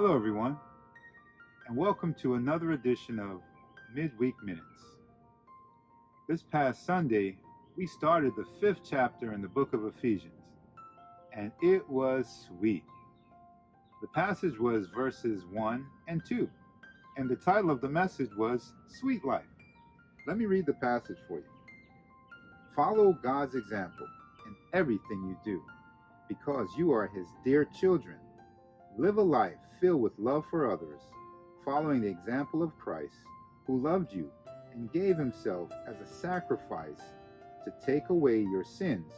Hello, everyone, and welcome to another edition of Midweek Minutes. This past Sunday, we started the fifth chapter in the book of Ephesians, and it was sweet. The passage was verses 1 and 2, and the title of the message was Sweet Life. Let me read the passage for you. Follow God's example in everything you do, because you are His dear children. Live a life filled with love for others, following the example of Christ, who loved you and gave Himself as a sacrifice to take away your sins.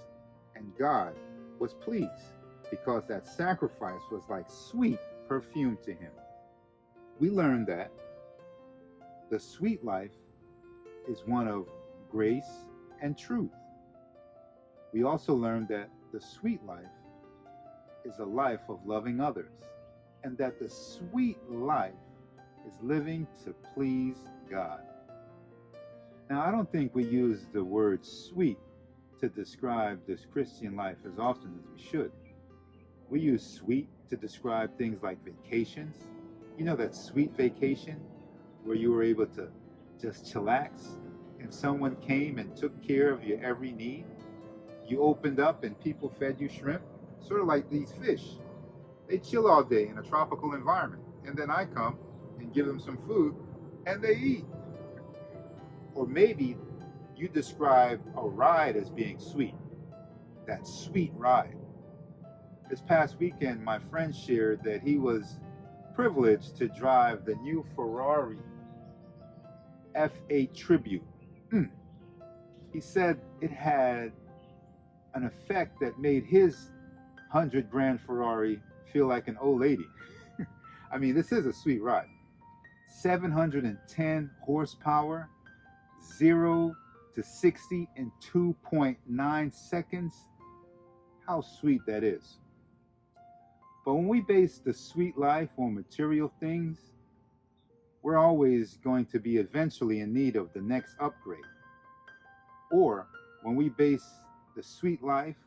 And God was pleased, because that sacrifice was like sweet perfume to Him. We learned that the sweet life is one of grace and truth. We also learned that the sweet life is a life of loving others, and that the sweet life is living to please God. Now, I don't think we use the word sweet to describe this Christian life as often as we should. We use sweet to describe things like vacations. You know, that sweet vacation where you were able to just chillax and someone came and took care of your every need. You opened up and people fed you shrimp, sort of like these fish. They chill all day in a tropical environment, and then I come and give them some food and they eat. Or maybe you describe a ride as being sweet, that sweet ride. This past weekend, my friend shared that he was privileged to drive the new Ferrari F8 Tribute. He said it had an effect that made his 100 grand Ferrari feel like an old lady. I mean, this is a sweet ride. 710 horsepower, 0 to 60 in 2.9 seconds. How sweet that is. But when we base the sweet life on material things, we're always going to be eventually in need of the next upgrade. Or when we base the sweet life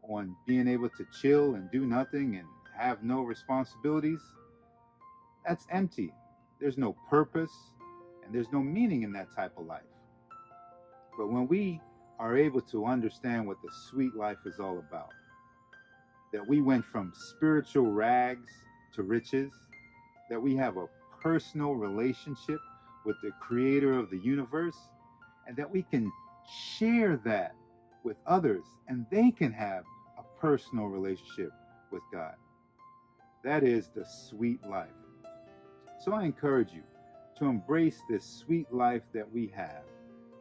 on being able to chill and do nothing and have no responsibilities, that's empty. There's no purpose and there's no meaning in that type of life. But when we are able to understand what the sweet life is all about, that we went from spiritual rags to riches, that we have a personal relationship with the creator of the universe, and that we can share that with others and they can have a personal relationship with God. That is the sweet life. So I encourage you to embrace this sweet life that we have.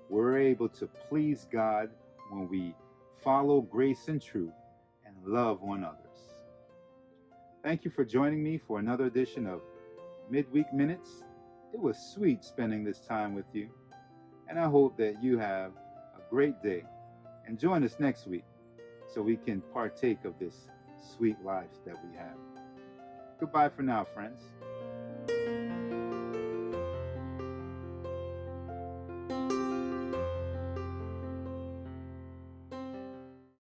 We're able to please God when we follow grace and truth and love on others. Thank you for joining me for another edition of Midweek Minutes. It was sweet spending this time with you, and I hope that you have a great day. And join us next week so we can partake of this sweet life that we have. Goodbye for now, friends.